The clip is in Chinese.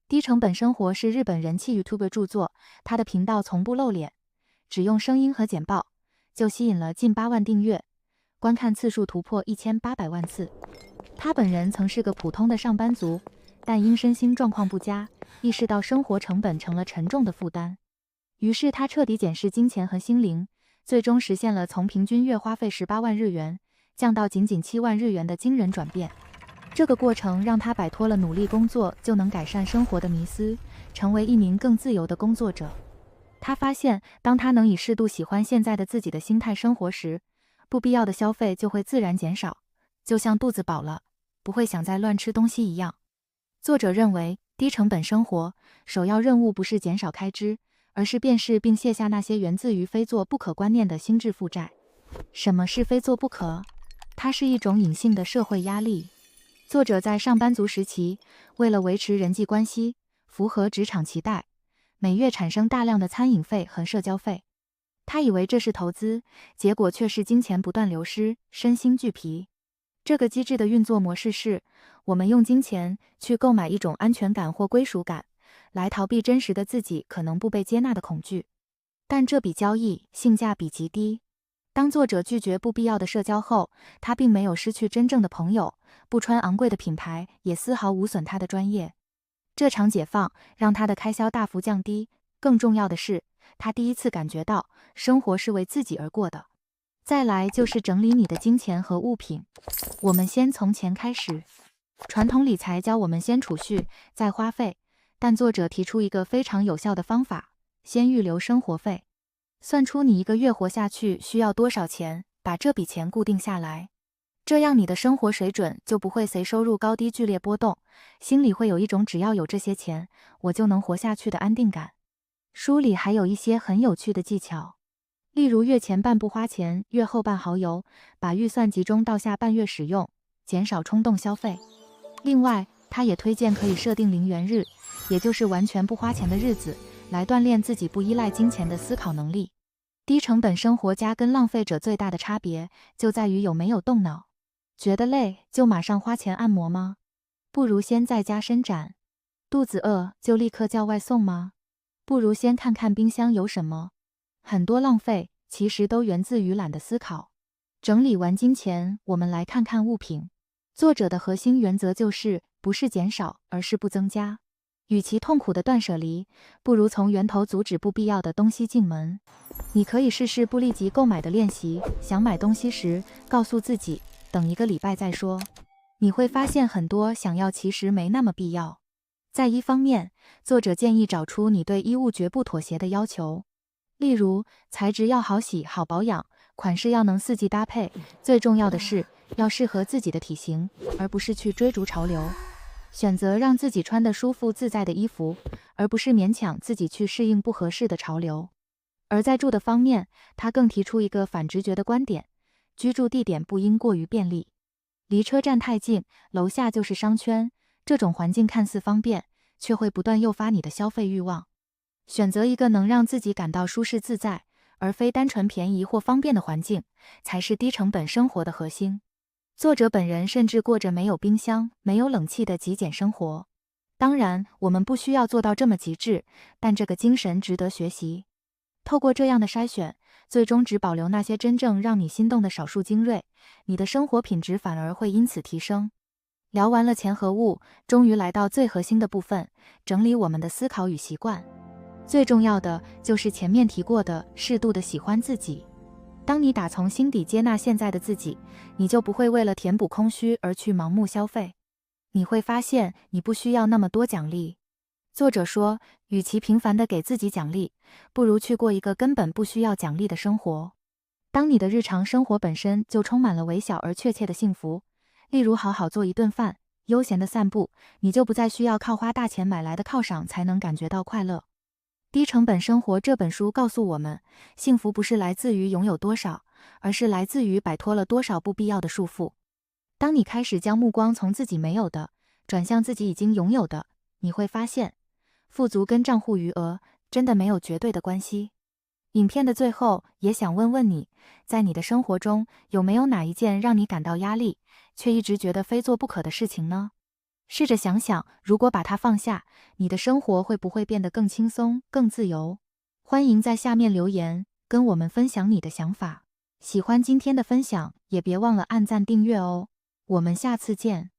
低成本生活是日本人气 YouTuber 著作，他的频道从不露脸，只用声音和简报，就吸引了近8万订阅，观看次数突破1800万次。他本人曾是个普通的上班族，但因身心状况不佳，意识到生活成本成了沉重的负担，于是他彻底检视金钱和心灵，最终实现了从平均月花费18万日元降到仅7万日元的惊人转变。这个过程让他摆脱了努力工作就能改善生活的迷思，成为一名更自由的工作者。他发现，当他能以适度喜欢现在的自己的心态生活时，不必要的消费就会自然减少，就像肚子饱了，不会想再乱吃东西一样。作者认为，低成本生活首要任务不是减少开支，而是辨识并卸下那些源自于非做不可观念的心智负债。什么是非做不可？它是一种隐性的社会压力。作者在上班族时期，为了维持人际关系，符合职场期待，每月产生大量的餐饮费和社交费。他以为这是投资，结果却是金钱不断流失，身心俱疲。这个机制的运作模式是，我们用金钱去购买一种安全感或归属感，来逃避真实的自己可能不被接纳的恐惧。但这笔交易性价比极低。当作者拒绝不必要的社交后，他并没有失去真正的朋友，不穿昂贵的品牌也丝毫无损他的专业。这场解放让他的开销大幅降低，更重要的是，他第一次感觉到生活是为自己而过的。再来就是整理你的金钱和物品。我们先从钱开始。传统理财教我们先储蓄，再花费，但作者提出一个非常有效的方法，先预留生活费。算出你一个月活下去需要多少钱，把这笔钱固定下来，这样你的生活水准就不会随收入高低剧烈波动，心里会有一种只要有这些钱，我就能活下去的安定感。书里还有一些很有趣的技巧，例如月前半不花钱，月后半耗油，把预算集中到下半月使用，减少冲动消费。另外，他也推荐可以设定0元日，也就是完全不花钱的日子，来锻炼自己不依赖金钱的思考能力。低成本生活家跟浪费者最大的差别就在于有没有动脑。觉得累就马上花钱按摩吗？不如先在家伸展。肚子饿就立刻叫外送吗？不如先看看冰箱有什么。很多浪费其实都源自于懒得思考。整理完金钱，我们来看看物品。作者的核心原则就是不是减少，而是不增加。与其痛苦的断舍离，不如从源头阻止不必要的东西进门。你可以试试不立即购买的练习，想买东西时，告诉自己等1个礼拜再说。你会发现很多想要其实没那么必要。在一方面，作者建议找出你对衣物绝不妥协的要求，例如材质要好洗好保养，款式要能4季搭配，最重要的是要适合自己的体型，而不是去追逐潮流。选择让自己穿得舒服自在的衣服，而不是勉强自己去适应不合适的潮流。而在住的方面，他更提出一个反直觉的观点，居住地点不应过于便利。离车站太近，楼下就是商圈，这种环境看似方便，却会不断诱发你的消费欲望。选择一个能让自己感到舒适自在，而非单纯便宜或方便的环境，才是低成本生活的核心。作者本人甚至过着没有冰箱、没有冷气的极简生活。当然，我们不需要做到这么极致，但这个精神值得学习。透过这样的筛选，最终只保留那些真正让你心动的少数精锐，你的生活品质反而会因此提升。聊完了钱和物，终于来到最核心的部分，整理我们的思考与习惯。最重要的就是前面提过的适度的喜欢自己。当你打从心底接纳现在的自己，你就不会为了填补空虚而去盲目消费。你会发现你不需要那么多奖励。作者说，与其频繁地给自己奖励，不如去过一个根本不需要奖励的生活。当你的日常生活本身就充满了微小而确切的幸福，例如好好做一顿饭，悠闲的散步，你就不再需要靠花大钱买来的犒赏才能感觉到快乐。低成本生活这本书告诉我们，幸福不是来自于拥有多少，而是来自于摆脱了多少不必要的束缚。当你开始将目光从自己没有的转向自己已经拥有的，你会发现，富足跟账户余额真的没有绝对的关系。影片的最后也想问问你，在你的生活中有没有哪一件让你感到压力，却一直觉得非做不可的事情呢？试着想想，如果把它放下，你的生活会不会变得更轻松、更自由？欢迎在下面留言，跟我们分享你的想法。喜欢今天的分享，也别忘了按赞订阅哦。我们下次见。